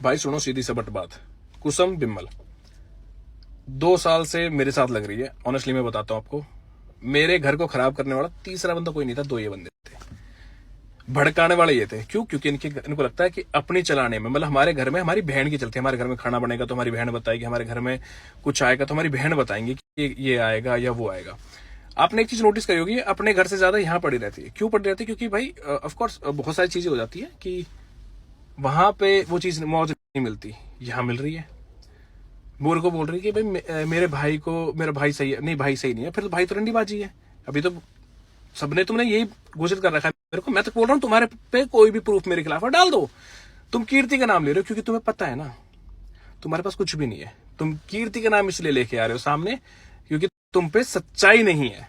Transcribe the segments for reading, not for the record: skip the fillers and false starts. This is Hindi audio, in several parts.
भाई सुनो सीधी सबट बात। कुसुम बिमल 2 साल से मेरे साथ लग रही है। ऑनेस्टली मैं बताता हूं आपको, मेरे घर को खराब करने वाला तीसरा बंदा कोई नहीं था, 2 ये बंदे थे। भड़काने वाले ये थे। क्यों? क्योंकि इनको लगता है कि अपनी चलाने में, मतलब हमारे घर में हमारी बहन की चलती है। हमारे घर में खाना बनेगा तो हमारी बहन बताएगी, हमारे घर में कुछ आएगा तो हमारी बहन बताएंगी कि ये आएगा या वो आएगा। आपने एक चीज नोटिस करी होगी, अपने घर से ज्यादा यहाँ पड़ी रहती है। क्यों पड़ी रहती है? क्योंकि भाई ऑफकोर्स बहुत सारी चीजें हो जाती है कि वहां पे वो चीज मौज नहीं मिलती, यहाँ मिल रही है। बोर को बोल रही है कि भाई मेरे भाई को, मेरा भाई सही है। नहीं, भाई सही नहीं है, फिर तो भाई तो रंडीबाजी है। अभी तो सबने तुमने यही घोषित कर रखा है मेरे को। मैं तो बोल रहा हूँ तुम्हारे पे कोई भी प्रूफ मेरे खिलाफ है डाल दो। तुम कीर्ति का नाम ले रहे हो क्योंकि तुम्हें पता है ना तुम्हारे पास कुछ भी नहीं है। तुम कीर्ति का नाम इसलिए लेके आ रहे हो सामने क्योंकि तुम पे सच्चाई नहीं है,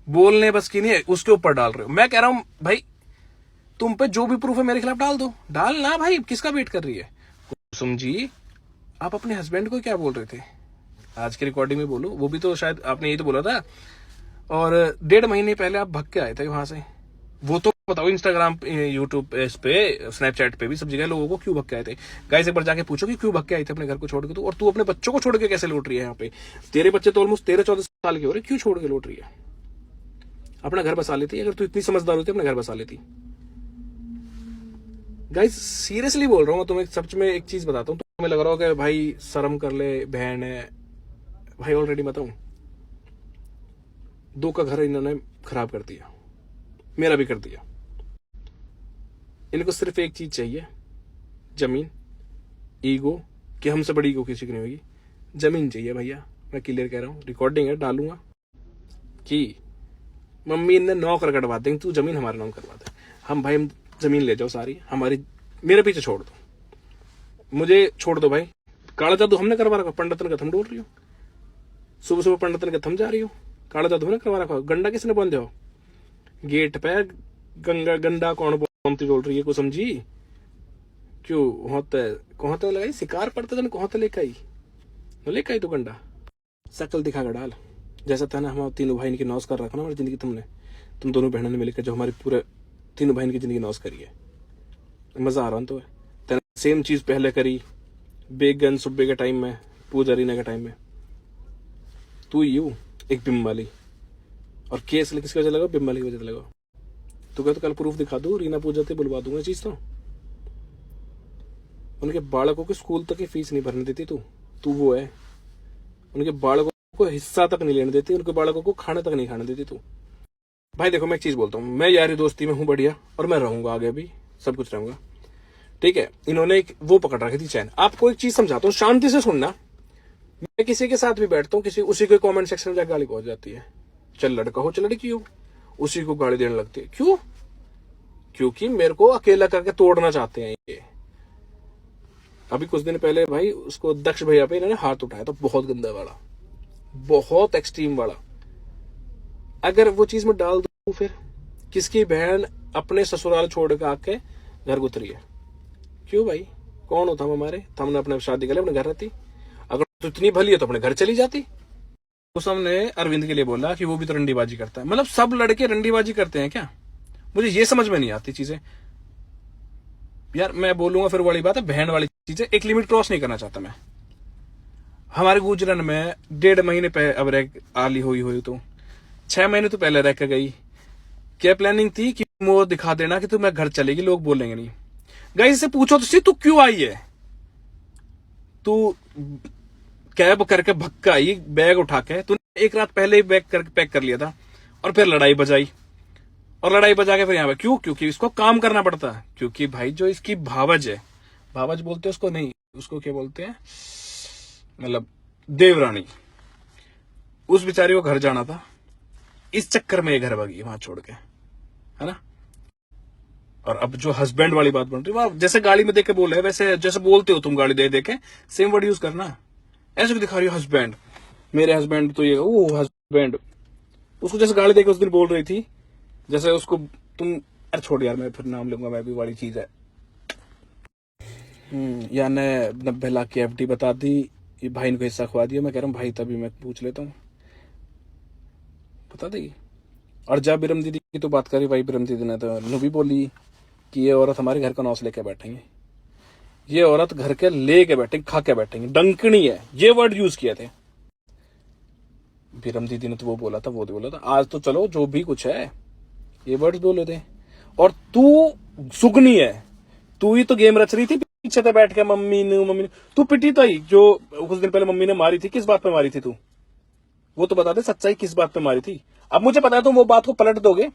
बोलने बस की नहीं है, उसके ऊपर डाल रहे हो। मैं कह रहा हूं भाई तुम पे जो भी प्रूफ है मेरे खिलाफ डाल दो। डाल ना भाई, किसका वेट कर रही है? कुसुम जी, आप अपने हस्बैंड को क्या बोल रहे थे आज की रिकॉर्डिंग में? बोलो। वो भी तो शायद आपने यही तो बोला था। और 1.5 महीने पहले आप भग के आए थे वहां से। वो तो बताओ, इंस्टाग्राम, यूट्यूब, इस पे, स्नैपचैट पे भी सब जगह लोगों को क्यों भग के आए थे? गाइस एक बार जाके पूछो कि क्यों भग के आए थे अपने घर को छोड़ के। तू और तू अपने बच्चों को छोड़ के कैसे लौट रही है यहाँ पे? तेरे बच्चे तो ऑलमोस्ट 13-14 साल के हो रहे, क्यों छोड़ के लौट रही है? अपना घर बसा लेती। अगर तू इतनी समझदार होती अपना घर बसा लेती। गाइस सीरियसली बोल रहा हूँ, तुम्हें सच में एक चीज बताता हूँ। तुम्हें लग रहा होगा भाई शर्म कर ले, बहन है। भाई ऑलरेडी बताऊं, 2 का घर इन्होंने खराब कर दिया, मेरा भी कर दिया। इनको सिर्फ एक चीज चाहिए, जमीन। ईगो, कि हमसे बड़ी ईगो किसी की नहीं होगी। जमीन चाहिए भैया, मैं क्लियर कह रहा हूँ। रिकॉर्डिंग है, डालूंगा कि मम्मी ने नौकर कटवा देंगे, तू जमीन हमारे नाम करवा दे। हम भाई, हम जमीन ले जाओ सारी हमारी, मेरे पीछे छोड़ दो, मुझे छोड़ दो भाई। काला जादू हमने करवा रखा, पंडितन का थम डोल रही हो। सुबह सुबह पंडितन का थम जा रही हो। काला जादू हमने करवा रखा। गंडा किसने बांधे हो गेट पे? गंगा गंडा कौन बांधती डोल रही है कुसुम जी? क्यों होते कहते लगाई शिकार पड़ते थे, कहते लेकर आई न लेकर आई तो गंडा शकल दिखा कर डाल। जैसा था ना हम तीनों भाई की नौस कर रखा ना हमारी जिंदगी, तुम दोनों बहनों ने मिलकर जो हमारी पूरे तीनों भाई की जिंदगी नौस करी है। मजा आ रहा तो है। सेम चीज पहले करी बेगन सुब्बे के टाइम में, पूजा रीना के टाइम में। तू यू एक बिम्बाली, और केस किसकी वजह लगा? बिम्बाली की वजह लगा। तू कहते कल प्रूफ दिखा दू, रीना पूजा ते बुलवा दूंगा चीज। तो उनके बालकों को स्कूल तक की फीस नहीं भरने देती तू वो है। उनके बालकों को हिस्सा तक नहीं लेने देती, उनके बालकों को खाने तक नहीं खाने देती तू। भाई देखो मैं एक चीज बोलता हूँ, मैं यारी दोस्ती में हूँ बढ़िया, और मैं रहूंगा आगे भी, सब कुछ रहूंगा, ठीक है। इन्होंने एक वो पकड़ रखी थी चैन। आपको एक चीज समझाता हूँ, शांति से सुनना। मैं किसी के साथ भी बैठता हूँ, किसी उसी के कमेंट सेक्शन में जाकर गाली पहुंच जाती है। चल लड़का हो चल लड़की हो, उसी को गाली देने लगती है। क्यों? क्योंकि मेरे को अकेला करके तोड़ना चाहते हैं ये। अभी कुछ दिन पहले भाई उसको दक्ष भैया पे इन्होंने हाथ उठाया, तो बहुत गंदा वाला, बहुत एक्सट्रीम वाला। अगर वो चीज में डाल दूं, फिर किसकी बहन अपने ससुराल छोड़ के आके घर गुतरी है? क्यों भाई? कौन होता हम हमारे? हमने अपने शादी कर लिया, अपने घर रहती। अगर तो इतनी भली है तो अपने घर चली जाती। कुसुम ने अरविंद के लिए बोला कि वो भी तो रंडीबाजी करता है। मतलब सब लड़के रंडीबाजी करते हैं क्या? मुझे ये समझ में नहीं आती चीजें यार। मैं बोलूंगा फिर वाली बात है, बहन वाली चीजें, एक लिमिट क्रॉस नहीं करना चाहता मैं। हमारे गुजरन में 1.5 महीने पहले अब रह आली हुई तो 6 महीने तो पहले रह कर गई। क्या प्लानिंग थी कि वो दिखा देना कि तू मैं घर चलेगी, लोग बोलेंगे नहीं। गाइस से पूछो तो तू क्यों आई है? तू कैब करके भक्का आई, बैग उठा के। तूने एक रात पहले ही बैग करके पैक कर लिया था, और फिर लड़ाई बजाई, और लड़ाई बजा के फिर यहाँ पे क्यों? क्योंकि इसको काम करना पड़ता है। क्योंकि भाई जो इसकी भावज है, भावज बोलते हैं उसको, नहीं उसको क्या बोलते हैं, मतलब देवरानी, उस बेचारी को घर जाना था। इस चक्कर में ये घर भागी वहां छोड़ के, है ना। और अब जो हस्बैंड वाली बात बन रही है, जैसे गाड़ी में देख के बोल रहे हैं, वैसे जैसे बोलते हो तुम गाड़ी दे देके, सेम वर्ड यूज करना। ऐसे क्यों दिखा रही हो हस्बैंड, मेरे हस्बैंड तो ये वो हस्बैंड, उसको जैसे गाड़ी देके उस दिन बोल रही थी, जैसे उसको तुम। अरे छोड़ यार, मैं फिर नाम लूंगा, मैं भी वाली चीज है। यानी 90 लाख की एफडी बता दी, ये भाई को हिस्सा खवा दिया। मैं कह रहा हूँ भाई तभी मैं पूछ लेता हूँ, बता देगी। और जब बिरम दीदी की तो बात करी, भाई बिरम दीदी ने तो भी बोली कि ये औरत हमारे घर का नौस लेके बैठेंगे। ये औरत घर के लेके बैठेंगे, खा के बैठेंगे, डंकनी है, ये वर्ड यूज किए थे। बीरम दीदी ने तो वो बोला था, वो बोला था। आज तो चलो जो भी कुछ है ये वर्ड्स बोले थे। और तू सुगनी है, तू ही तो गेम रच रही थी पीछे से बैठ के, मम्मी ने तू पिटी तो ही जो कुछ दिन पहले मम्मी ने मारी थी। किस बात पे मारी थी तू? वो तो बता दे, सच्चाई किस बात पे मारी थी। अब मुझे पता है तुम वो बात को पलट दोगे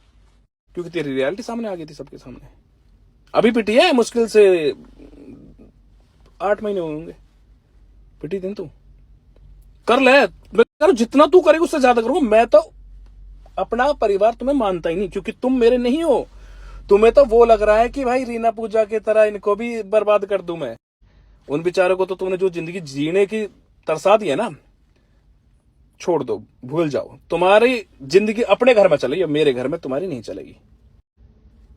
क्योंकि तेरी रियलिटी सामने आ गई थी सबके सामने। अभी पिटी है, मुश्किल से 8 महीने होंगे पिटी दिन। तू कर ले, मैं जितना तू करेगा उससे ज्यादा करूंगा। मैं तो अपना परिवार तुम्हें मानता ही नहीं क्योंकि तुम मेरे नहीं हो। तुम्हें तो वो लग रहा है कि भाई रीना पूजा की तरह इनको भी बर्बाद कर दूं मैं। उन बेचारों को तो तुमने जो जिंदगी जीने की तरसा दी है ना, छोड़ दो, भूल जाओ। तुम्हारी जिंदगी अपने घर में चलेगी, मेरे घर में तुम्हारी नहीं चलेगी।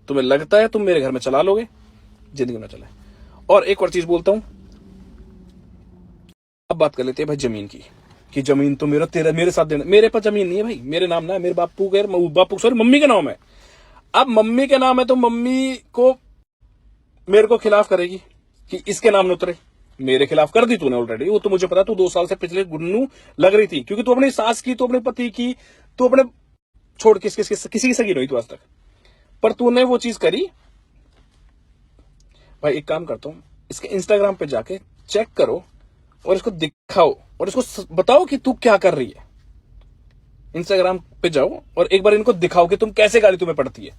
तुम्हें लगता है तुम मेरे घर में चला लोगे, जिंदगी में चले। और एक और चीज बोलता हूं, अब बात कर लेते हैं भाई जमीन की, कि जमीन तो मेरा तेरा मेरे साथ देना। मेरे पास जमीन नहीं है भाई, मेरे नाम ना है, मेरे बापू सॉरी मम्मी का नाम है। अब मम्मी के नाम है तो मम्मी को मेरे को खिलाफ करेगी कि इसके नाम न उतरे। मेरे खिलाफ कर दी तूने ऑलरेडी, वो तो मुझे पता। तू 2 साल से पिछले गुन्नू लग रही थी क्योंकि तू अपनी सास की, तू अपने पति की, तू अपने छोड़ किसी की सगी नहीं तू आज तक, पर तूने वो चीज करी। भाई एक काम करता हूं, इसके इंस्टाग्राम पे जाके चेक करो और इसको दिखाओ और इसको बताओ कि तू क्या कर रही है। इंस्टाग्राम पे जाओ और एक बार इनको दिखाओ कि तुम कैसे गाली तुम्हें पड़ती है,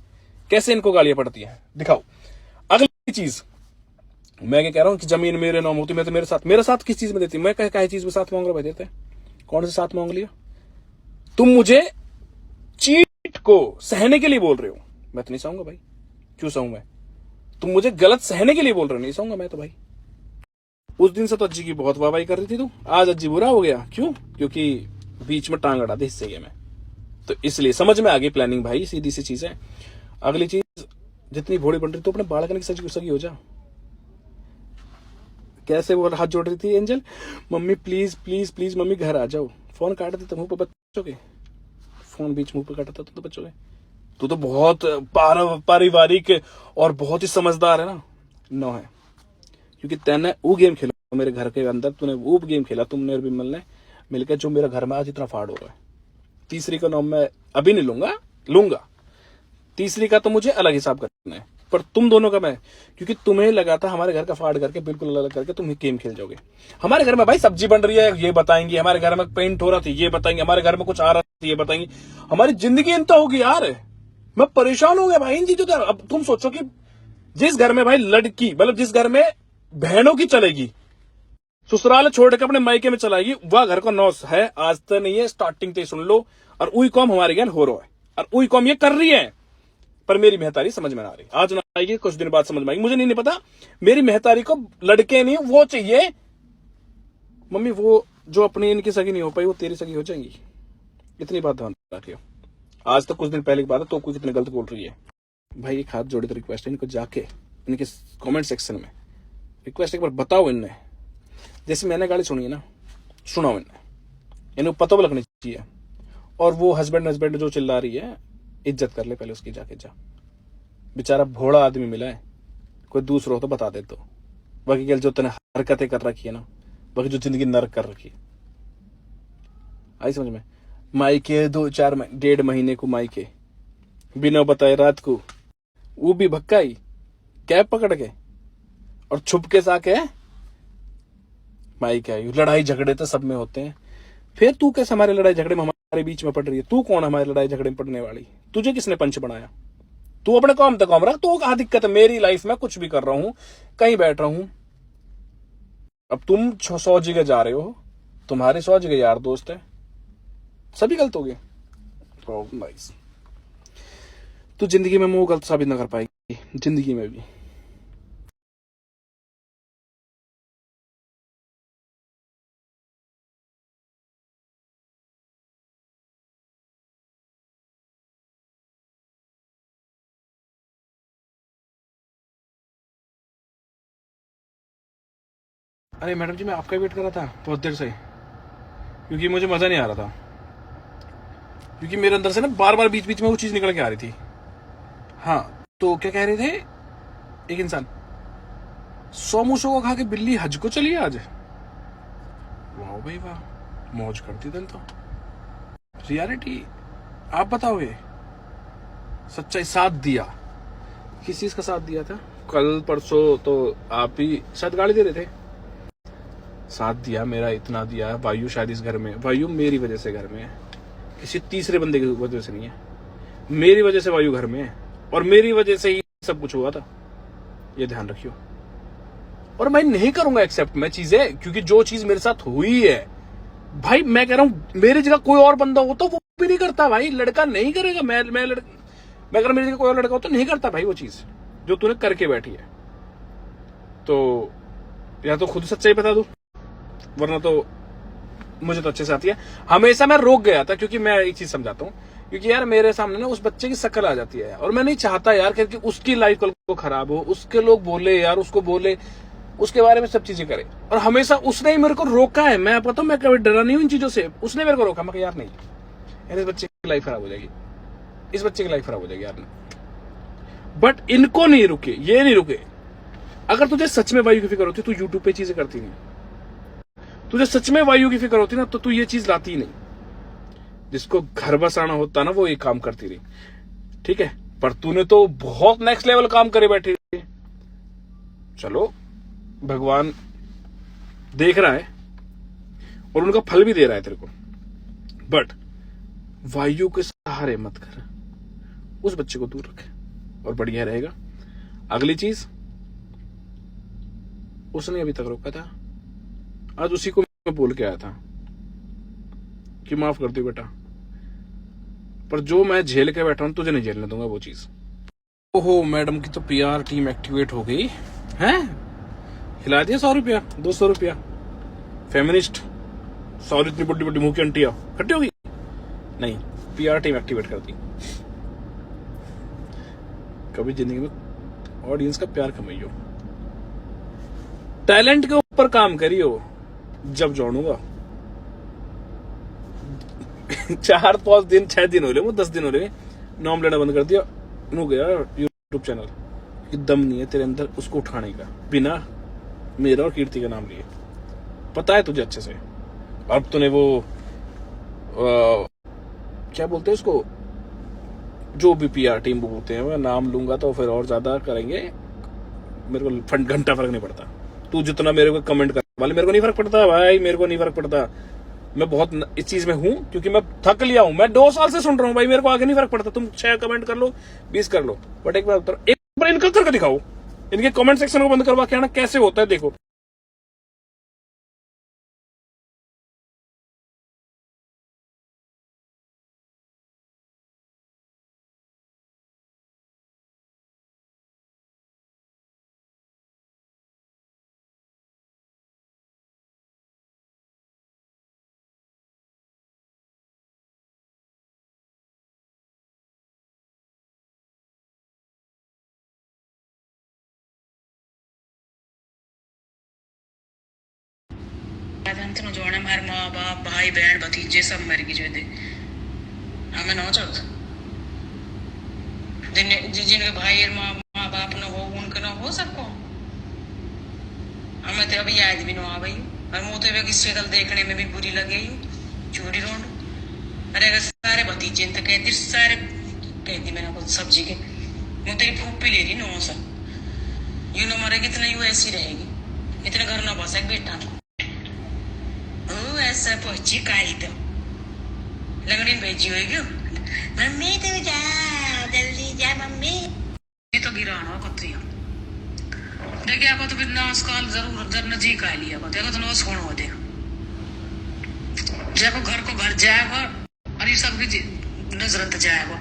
कैसे इनको गालियां पड़ती है, दिखाओ। अगली चीज मैं क्या कह रहा हूं कि जमीन मेरे नाम होती, मैं तो मेरे साथ किस चीज में देती? मैं क्या चीज में साथ मांग रहा? भाई देते कौन से साथ मांग लिया? तुम मुझे चीट को सहने के लिए बोल रहे हो, मैं तो नहीं सहूंगा भाई। क्यों सहूं मैं? तुम मुझे गलत सहने के लिए बोल रहे हो, नहीं सहूंगा मैं तो भाई। उस दिन से तो अज्जी की बहुत वाहवाही कर रही थी तू, आज अज्जी बुरा हो गया क्यों? क्योंकि बीच में टांग अड़ा दे हिस्से के में, तो इसलिए समझ में आ गई प्लानिंग भाई, सीधी सी चीज है। अगली चीज, जितनी भोड़ी बन रही तो अपने बालकन की सगी हो जा। कैसे वो हाथ जोड़ रही थी angel, mummy please please please mummy घर आ जाओ। फोन काट देते मुंह पर बच्चों के, फोन बीच मुंह पर काटता तो बच्चों के। तू तो बहुत पारिवारिक और बहुत ही समझदार है ना, नो है, क्योंकि तैने वो गेम खेला मेरे घर के अंदर, तूने वो गेम खेला, तुमने और बिमल ने मिलकर, जो मेरा घर में आज इतना फाड़ हो रहा है। तीसरी का नाम मैं अभी नहीं लूंगा। तीसरी का तो मुझे अलग हिसाब करना है, पर तुम दोनों का मैं, क्योंकि तुम्हें लगा था हमारे घर का फाड़ करके बिल्कुल अलग करके तुम गेम खेल जाओगे। हमारे घर में भाई सब्जी बन रही है ये बताएंगे, हमारे घर में पेंट हो रहा था ये बताएंगे, हमारे घर में कुछ आ रहा था ये बताएंगे। हमारी जिंदगी इंता होगी यार, मैं परेशान हो गया भाई इन चीजों से। अब तुम सोचो कि जिस घर में भाई लड़की, मतलब जिस घर में बहनों की चलेगी, ससुराल छोड़ के अपने मायके में चलाएगी, वह घर का नौस है। आज तक नहीं है, स्टार्टिंग से सुन लो। और उई कॉम हमारे ज्ञान हो रहा है, और उई कॉम ये कर रही है, पर मेरी मेहतारी समझ में ना आ रही। आज ना आएगी, कुछ दिन बाद समझ में आएगी, मुझे नहीं पता। मेरी मेहतारी को लड़के नहीं वो चाहिए। मम्मी वो जो अपनी इनकी सगी नहीं हो पाई वो तेरी सगी हो जाएंगी, इतनी बात ध्यान रखियो। आज तक कुछ दिन पहले की बात है, तो कोई कितने गलत बोल रही है भाई। एक हाथ जोड़े तो रिक्वेस्ट है, इनको जाके इनके कमेंट सेक्शन में रिक्वेस्ट एक बार बताओ इनने, जैसे मैंने गाली सुनी है ना, सुनाओ इनको पता भी लगनी चाहिए। और वो हस्बैंड जो चिल्ला रही है, इज्जत कर ले पहले उसकी, जाके जा। बेचारा भोड़ा आदमी मिला है, कोई दूसरा हो तो बता दे। तो बाकी क्या जो तूने हरकतें कर रखी है ना, बाकी जो जिंदगी नरक कर रखी है, आई समझ में? मायके 1.5 महीने को मायके, बिना बताए रात को, वो भी भक्काई कैब पकड़ के, और छुप के साके मायके आई। लड़ाई झगड़े तो सब में होते हैं, फिर तू कैसे हमारे लड़ाई झगड़े में हमारे बीच में पड़ रही है? तू कौन हमारे लड़ाई झगड़े में पड़ने वाली? तुझे किसने पंच बनाया? तू अपने काम तक काम रख। तो कहा दिक्कत है? मेरी लाइफ में कुछ भी कर रहा हूं, कहीं बैठ रहा हूं। अब तुम 100 जगह जा रहे हो, तुम्हारे 100 जगह यार दोस्त है, सभी गलत हो गए। तो नाइस, तू जिंदगी में मुंह गलत साबित ना कर पाएगी, जिंदगी में भी। अरे मैडम जी, मैं आपका वेट कर रहा था बहुत देर से, क्योंकि मुझे मजा नहीं आ रहा था, क्योंकि मेरे अंदर से ना बार बार बीच बीच में वो चीज निकल के आ रही थी। हाँ, तो क्या कह रहे थे? एक इंसान 100 मूसों को खा के बिल्ली हज को चली आज। वाह भाई वाह, मौज करती दिल तो। रियलिटी आप बताओगे, सच्चाई साथ दिया। किस चीज का साथ दिया था? कल परसों तो आप ही शायद गाली दे रहे थे। साथ दिया मेरा, इतना दिया। वायु शायद इस घर में, वायु मेरी वजह से घर में है, किसी तीसरे बंदे की वजह से नहीं है। मेरी वजह से वायु घर में है और मेरी वजह से ही सब कुछ हुआ था, ये ध्यान रखियो। और मैं नहीं करूंगा एक्सेप्ट मैं चीजें, क्योंकि जो चीज मेरे साथ हुई है भाई, मैं कह रहा हूं मेरी जगह कोई और बंदा हो तो वो भी नहीं करता भाई। लड़का नहीं करेगा। मैं अगर मेरी जगह कोई और लड़का हो तो नहीं करता भाई वो चीज जो तूने करके बैठी है। तो या तो खुद सच्चाई बता दू, वरना तो मुझे तो अच्छे से आती है। हमेशा मैं रोक गया था, क्योंकि मैं एक चीज समझाता हूँ, क्योंकि यार मेरे सामने ना उस बच्चे की शक्ल आ जाती है और मैं नहीं चाहता यार कि उसकी लाइफ कल को खराब हो, उसके लोग बोले यार, उसको बोले, उसके बारे में सब चीजें करे। और हमेशा उसने ही मेरे को रोका है। मैं पता हूं, मैं कभी डरा नहीं हूं इन चीजों से। उसने मेरे को रोका, मैं यार नहीं यार, इस बच्चे की लाइफ खराब हो जाएगी, इस बच्चे की लाइफ खराब हो जाएगी यार। बट इनको नहीं रुके, ये नहीं रुके। अगर तुझे सच में वायु की फिक्र होती तो यूट्यूब पे चीजें करती नहीं। तुझे सच में वायु की फिक्र होती ना तो तू ये चीज लाती ही नहीं। जिसको घर बसाना होता ना वो ये काम करती रही, ठीक है। पर तूने तो बहुत नेक्स्ट लेवल काम करे बैठी। चलो भगवान देख रहा है और उनका फल भी दे रहा है तेरे को, बट वायु के सहारे मत कर। उस बच्चे को दूर रखे और बढ़िया रहेगा। अगली चीज, उसने अभी तक रोका था, आज उसी को मैं बोल के आया था कि माफ कर दो बेटा, पर जो मैं झेल के बैठा हूं तुझे नहीं झेलने दूंगा वो चीज। ओहो, मैडम की तो पीआर टीम एक्टिवेट हो गई है। हिला दिया 100 रुपया, 200 रुपया। फेमिनिस्ट, सॉरी इतनी बड़ी बड़ी मुंह की अंटिया खट्टी होगी। नहीं, पीआर टीम एक्टिवेट कर दी। कभी जिंदगी में ऑडियंस का प्यार कमाइयो, टैलेंट के ऊपर काम करियो। जब जोड़ूंगा 4-5 दिन 6 दिन हो रहे, 10 दिन हो रहे, नाम लेना बंद कर दिया। नु गया यूट्यूब चैनल, दम नहीं है तेरे अंदर उसको उठाने का, बिना मेरा और कीर्ति का नाम लिए। पता है तुझे अच्छे से। अब तूने वो क्या बोलते हैं उसको, जो भी पीआर टीम बोलते हैं, मैं नाम लूंगा तो फिर और ज्यादा करेंगे। मेरे को घंटा फर्क नहीं पड़ता। तू जितना मेरे को कमेंट कर वाले, मेरे को नहीं फर्क पड़ता भाई, मेरे को नहीं फर्क पड़ता। मैं बहुत इस चीज में हूं क्योंकि मैं थक लिया हूं। मैं 2 साल से सुन रहा हूं भाई, मेरे को आगे नहीं फर्क पड़ता। तुम 6 कमेंट कर लो, 20 कर लो, बट एक बार इनका करके दिखाओ। इनके कमेंट सेक्शन को बंद करवा के आना, कैसे होता है देखो। जोड़े हमारे माँ बाप भाई बहन भतीजे सब मर गए जो हमें ना चल जिनके भाई माँ बाप न हो उनके ना हो सबको। हमें तो अभी याद भी ना आ गई और मुँह तो की शक्ल देखने में भी बुरी लगी चूड़ी रोड। अरे अगर सारे भतीजे तो कहती सारे कहती मैंने कुछ सब्जी के मुँह तेरी फूफी ले रही नो सब यू न मरेगी इतना यू ऐसी रहेगी, इतने घर ना बस बेटा ऐसा पहुंची काली तो लगड़ी भेजी होगी मम्मी तू जा जल्दी जा मम्मी। ये तो गिराना कत्रिया देखिए आपको तो बिना काल जरूर जब नजी का लिया देखो तो नोस कौन हो देगा देखो घर को घर जाएगा और ये सब भी नजरत जाएगा।